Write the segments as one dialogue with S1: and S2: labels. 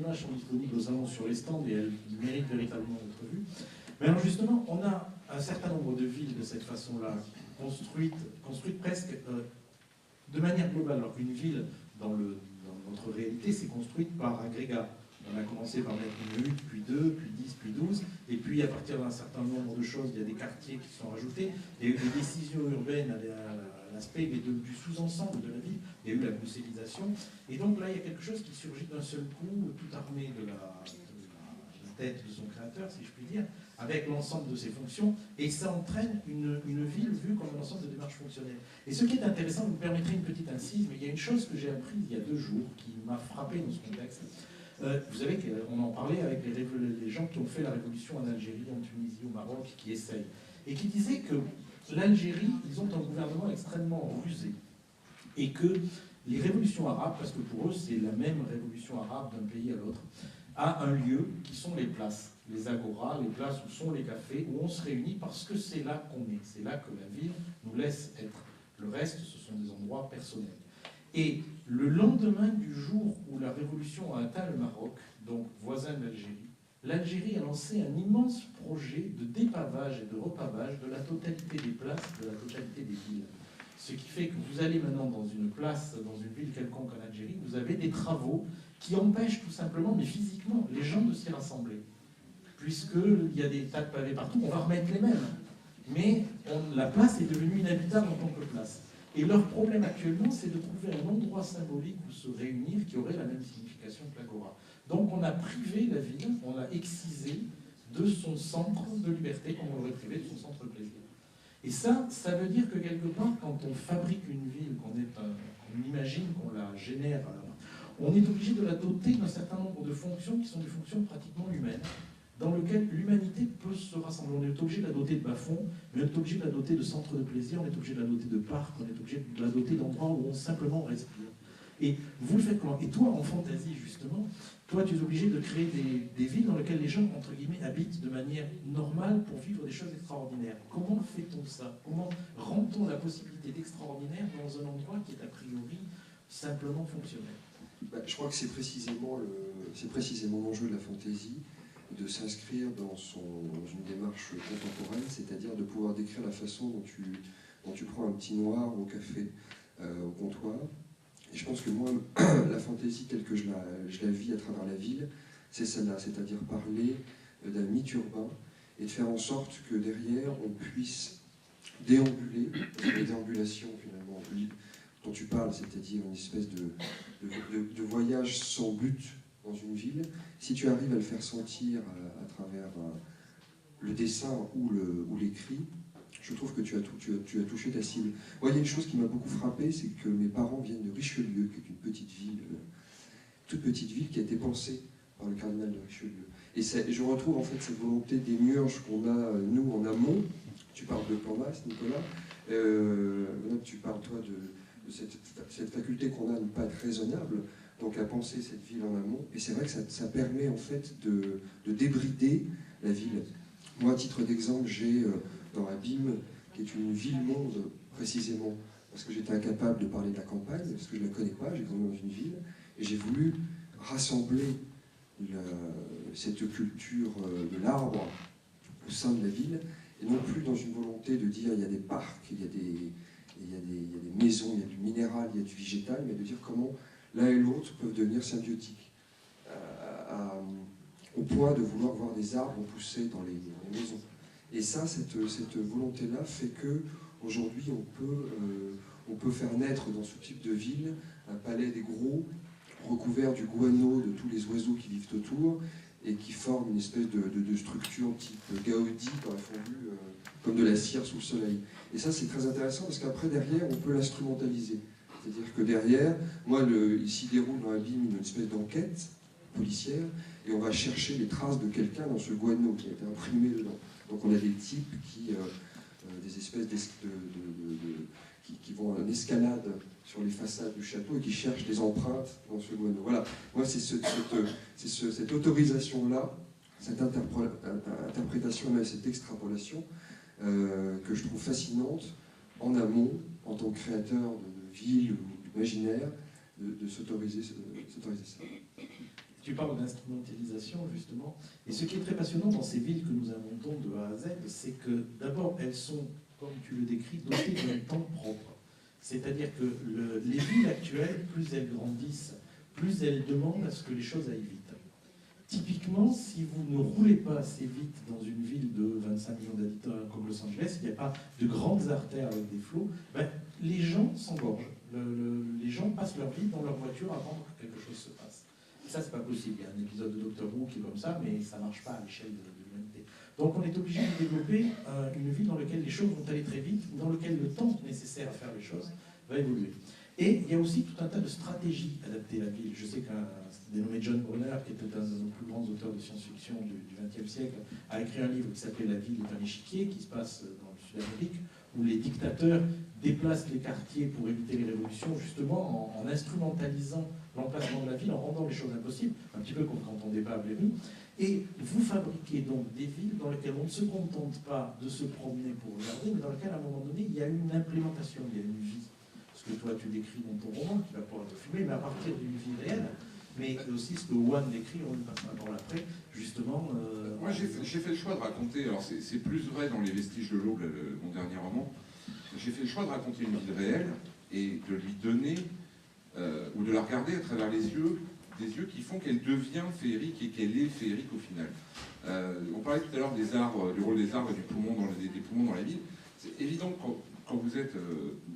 S1: images sont disponibles aux annonces sur les stands et elles méritent véritablement d'être vues. Mais alors justement, on a un certain nombre de villes de cette façon-là, construites presque de manière globale. Alors qu'une ville, dans notre réalité, c'est construite par agrégat. On a commencé par mettre une hutte, puis 2, puis 10, puis 12, et puis à partir d'un certain nombre de choses, il y a des quartiers qui sont rajoutés. Il y a eu des décisions urbaines à l'aspect du sous-ensemble de la ville, il y a eu la bruxellisation, et donc là il y a quelque chose qui surgit d'un seul coup, tout armé de la tête de son créateur, si je puis dire, avec l'ensemble de ses fonctions, et ça entraîne une ville vue comme un ensemble de démarches fonctionnelles. Et ce qui est intéressant, vous me permettrez une petite incise, mais il y a une chose que j'ai apprise il y a 2 jours, qui m'a frappé dans ce contexte. Vous savez qu'on en parlait avec les gens qui ont fait la révolution en Algérie, en Tunisie, au Maroc, qui essayent, et qui disaient que l'Algérie, ils ont un gouvernement extrêmement rusé, et que les révolutions arabes, parce que pour eux c'est la même révolution arabe d'un pays à l'autre, a un lieu qui sont les places, les agoras, les places où sont les cafés, où on se réunit parce que c'est là qu'on est, c'est là que la ville nous laisse être. Le reste, ce sont des endroits personnels. Et le lendemain du jour où la révolution a atteint le Maroc, donc voisin de l'Algérie, l'Algérie a lancé un immense projet de dépavage et de repavage de la totalité des places, de la totalité des villes. Ce qui fait que vous allez maintenant dans une place, dans une ville quelconque en Algérie, vous avez des travaux qui empêchent tout simplement, mais physiquement, les gens de s'y rassembler. Puisqu'il y a des tas de pavés partout, on va remettre les mêmes. Mais la place est devenue inhabitable en tant que place. Et leur problème actuellement, c'est de trouver un endroit symbolique où se réunir qui aurait la même signification que l'agora. Donc on a privé la ville, on l'a excisé de son centre de liberté, comme on l'aurait privé de son centre de plaisir. Et ça veut dire que quelque part, quand on fabrique une ville, qu'on imagine, qu'on la génère, on est obligé de la doter d'un certain nombre de fonctions qui sont des fonctions pratiquement humaines, dans lesquelles l'humanité peut se rassembler. On est obligé de la doter de bas-fonds, mais on est obligé de la doter de centres de plaisir, on est obligé de la doter de parcs, on est obligé de la doter d'endroits où on simplement respire. Et vous le faites comment? Et toi, en fantaisie, justement, toi, tu es obligé de créer des villes dans lesquelles les gens, entre guillemets, habitent de manière normale pour vivre des choses extraordinaires. Comment fait-on ça? Comment rend-on la possibilité d'extraordinaire dans un endroit qui est a priori simplement fonctionnel?
S2: Je crois que c'est précisément l'enjeu de la fantaisie, de s'inscrire dans une démarche contemporaine, c'est-à-dire de pouvoir décrire la façon dont tu prends un petit noir au café, au comptoir. Et je pense que moi, la fantaisie telle que je la vis à travers la ville, c'est celle-là, c'est-à-dire parler d'un mythe urbain et de faire en sorte que derrière, on puisse déambuler, la déambulation finalement dont tu parles, c'est-à-dire une espèce de voyage sans but dans une ville. Si tu arrives à le faire sentir à travers le dessin ou l'écrit, je trouve que tu as touché ta cible. Moi, il y a une chose qui m'a beaucoup frappé, c'est que mes parents viennent de Richelieu, qui est une petite ville, toute petite ville qui a été pensée par le cardinal de Richelieu. Et je retrouve en fait cette volonté démiurge qu'on a, nous, en amont. Tu parles de plan masse, Nicolas. Tu parles, toi, de cette faculté qu'on a de ne pas être raisonnable, donc à penser cette ville en amont. Et c'est vrai que ça permet en fait de débrider la ville. Moi, à titre d'exemple, j'ai dans Abîme, qui est une ville-monde précisément, parce que j'étais incapable de parler de la campagne, parce que je ne la connais pas, j'ai grandi dans une ville, et j'ai voulu rassembler cette culture de l'arbre au sein de la ville, et non plus dans une volonté de dire il y a des parcs, il y a des maisons, il y a du minéral, il y a du végétal, mais de dire comment l'un et l'autre peuvent devenir symbiotiques, au point de vouloir voir des arbres pousser dans les maisons. Et ça, cette volonté-là fait qu'aujourd'hui, on peut faire naître dans ce type de ville un palais des gros, recouvert du guano de tous les oiseaux qui vivent autour, et qui forment une espèce de structure type Gaudi, par fondu, comme de la cire sous le soleil. Et ça, c'est très intéressant, parce qu'après, derrière, on peut l'instrumentaliser. C'est-à-dire que derrière, moi, il s'y déroule dans Abîme une espèce d'enquête policière, et on va chercher les traces de quelqu'un dans ce guano qui a été imprimé dedans. Donc on a des types des espèces qui vont en escalade sur les façades du château et qui cherchent des empreintes dans ce guano. Voilà, moi c'est cette autorisation-là, cette interprétation, mais cette extrapolation que je trouve fascinante en amont, en tant que créateur de villes ou d'imaginaire, de s'autoriser ça.
S1: Tu parles d'instrumentalisation, justement. Et ce qui est très passionnant dans ces villes que nous inventons de A à Z, c'est que d'abord, elles sont, comme tu le décris, dotées d'un temps propre. C'est-à-dire que les villes actuelles, plus elles grandissent, plus elles demandent à ce que les choses aillent vite. Typiquement, si vous ne roulez pas assez vite dans une ville de 25 millions d'habitants comme Los Angeles, il n'y a pas de grandes artères avec des flots, ben, les gens s'engorgent. Les gens passent leur vie dans leur voiture avant que quelque chose se passe. Ça, c'est pas possible. Il y a un épisode de Doctor Who qui est comme ça, mais ça ne marche pas à l'échelle de l'humanité. Donc on est obligé de développer une ville dans laquelle les choses vont aller très vite, dans laquelle le temps nécessaire à faire les choses va évoluer. Et il y a aussi tout un tas de stratégies adaptées à la ville. Je sais qu'un dénommé John Brunner, qui était un de nos plus grands auteurs de science-fiction du XXe siècle, a écrit un livre qui s'appelle La ville est un échiquier, qui se passe dans le Sud-Amérique, où les dictateurs déplacent les quartiers pour éviter les révolutions, justement en instrumentalisant l'emplacement de la ville, en rendant les choses impossibles, un petit peu comme quand on débat à Blémy. Et vous fabriquez donc des villes dans lesquelles on ne se contente pas de se promener pour regarder, mais dans lesquelles, à un moment donné, il y a une implémentation, il y a une vie. Ce que toi tu décris dans ton roman, qui va pouvoir te fumer, mais à partir d'une vie réelle, mais aussi ce que Juan décrit, on y passera par l'après, justement.
S3: Moi j'ai fait le choix de raconter, alors c'est plus vrai dans Les Vestiges de l'Aube, mon dernier roman, j'ai fait le choix de raconter une ville réelle et de lui donner, ou de la regarder à travers les yeux, des yeux qui font qu'elle devient féerique et qu'elle est féerique au final. On parlait tout à l'heure des arbres, du rôle des arbres et des poumons dans la ville. C'est évident que quand vous êtes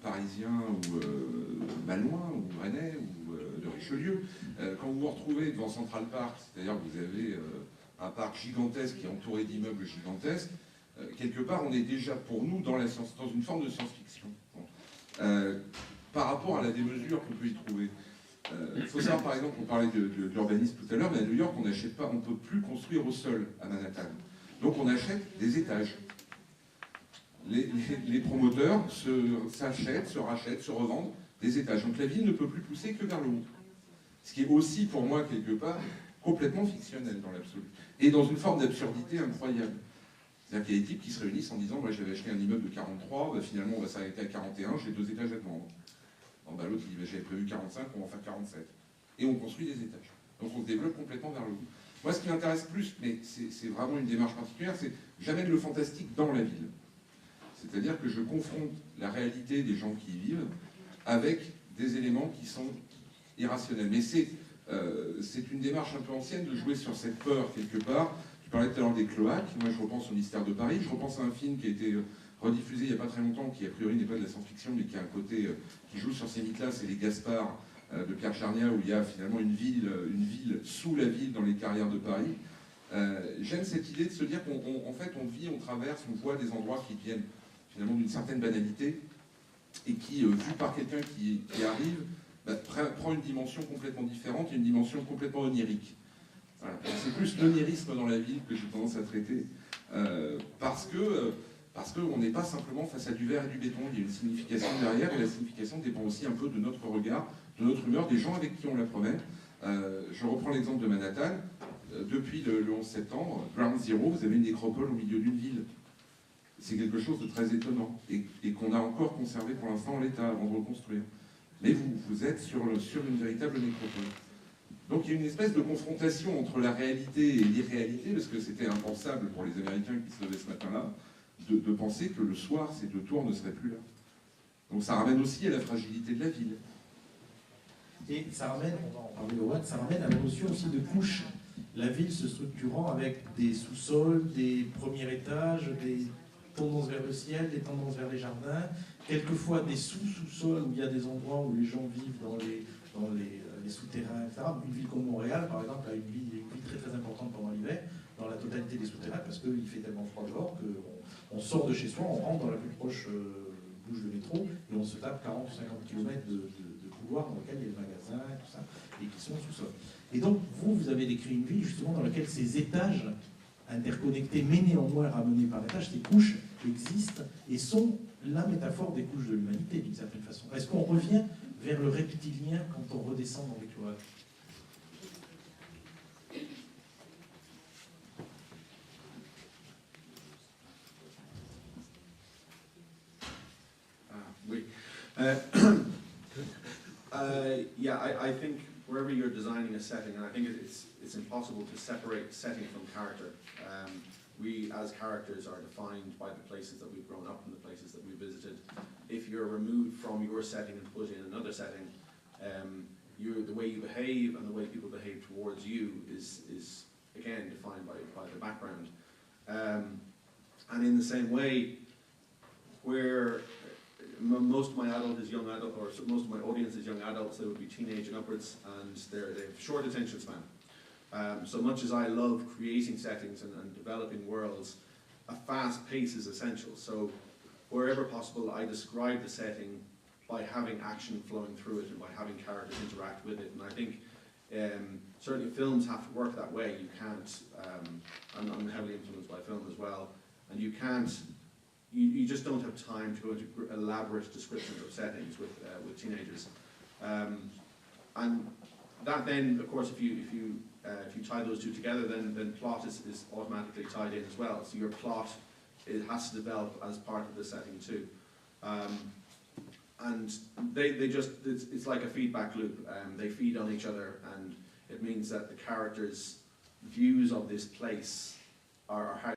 S3: parisien ou malouin ou rennais ou de Richelieu, quand vous vous retrouvez devant Central Park, c'est-à-dire que vous avez un parc gigantesque qui est entouré d'immeubles gigantesques, quelque part on est déjà pour nous dans une forme de science-fiction. Bon. Par rapport à la démesure qu'on peut y trouver. Il faut savoir par exemple, on parlait de l'urbanisme tout à l'heure, mais à New York on n'achète pas, on ne peut plus construire au sol à Manhattan. Donc on achète des étages. Les promoteurs s'achètent, se rachètent, se revendent des étages. Donc la ville ne peut plus pousser que vers le haut. Ce qui est aussi, pour moi, quelque part, complètement fictionnel dans l'absolu. Et dans une forme d'absurdité incroyable. C'est-à-dire qu'il y a des types qui se réunissent en disant « Moi j'avais acheté un immeuble de 43, bah, finalement on va s'arrêter à 41, j'ai 2 étages à te vendre. » Bah, l'autre il dit bah, « J'avais prévu 45, on va en faire 47. » Et on construit des étages. Donc on se développe complètement vers le haut. Moi ce qui m'intéresse plus, mais c'est vraiment une démarche particulière, c'est j'amène le fantastique dans la ville. C'est-à-dire que je confronte la réalité des gens qui y vivent avec des éléments qui sont irrationnels. Mais c'est une démarche un peu ancienne de jouer sur cette peur quelque part. Tu parlais tout à l'heure des cloaques. Moi, je repense au Mystère de Paris. Je repense à un film qui a été rediffusé il n'y a pas très longtemps, qui a priori n'est pas de la science-fiction, mais qui a un côté qui joue sur ces mythes-là. C'est Les Gaspards de Pierre Charnia, où il y a finalement une ville sous la ville dans les carrières de Paris. J'aime cette idée de se dire qu'en fait, on vit, on traverse, on voit des endroits qui deviennent finalement d'une certaine banalité et qui, vu par quelqu'un qui arrive, prend une dimension complètement différente et une dimension complètement onirique. Voilà. C'est plus l'onirisme dans la ville que j'ai tendance à traiter, parce qu'on n'est pas simplement face à du verre et du béton, il y a une signification derrière, et la signification dépend aussi un peu de notre regard, de notre humeur, des gens avec qui on la promet. Je reprends l'exemple de Manhattan. Depuis le 11 septembre, Ground Zero, vous avez une nécropole au milieu d'une ville. C'est quelque chose de très étonnant, et qu'on a encore conservé pour l'instant en l'état avant de reconstruire. Mais vous êtes sur une véritable nécropole. Donc il y a une espèce de confrontation entre la réalité et l'irréalité, parce que c'était impensable pour les Américains qui se levaient ce matin-là, de penser que le soir, ces 2 tours ne seraient plus là. Donc ça ramène aussi à la fragilité de la ville.
S1: Et ça ramène, on va en parler au Watt, ça ramène à la notion aussi de couche. La ville se structurant avec des sous-sols, des premiers étages, des tendances vers le ciel, des tendances vers les jardins, quelquefois des sous-sous-sols où il y a des endroits où les gens vivent dans les souterrains, etc. Une ville comme Montréal, par exemple, a une vie très très importante pendant l'hiver, dans la totalité des souterrains, parce qu'il fait tellement froid dehors qu'on sort de chez soi, on rentre dans la plus proche bouche de métro, et on se tape 40 ou 50 km de couloirs dans lesquels il y a des magasins, tout ça, et qui sont sous-sol. Et donc, vous avez décrit une ville justement dans laquelle ces étages interconnectés, mais néanmoins ramenés par étages, ces couches existent et sont la métaphore des couches de l'humanité, d'une certaine façon. Est-ce qu'on revient vers le reptilien quand on redescend dans les cloaques?
S4: Oui. Yeah, I think wherever you're designing a setting, and I think it's it's impossible to separate setting from character. We as characters are defined by the places that we've grown up and the places that we visited. If you're removed from your setting and put in another setting, the way you behave and the way people behave towards you is again defined by the background. And in the same way, where most of my adult is young adult, or most of my audience is young adults, they would be teenage and upwards, and they have short attention span. So much as I love creating settings and developing worlds, a fast pace is essential. So wherever possible, I describe the setting by having action flowing through it and by having characters interact with it. And I think certainly films have to work that way. You can't, I'm heavily influenced by film as well, and you can't, you just don't have time to go into elaborate descriptions of settings with teenagers. And that then, of course, if you tie those two together, then plot is automatically tied in as well. So your plot, it has to develop as part of the setting too. And they just, it's like a feedback loop. They feed on each other, and it means that the characters' views of this place are how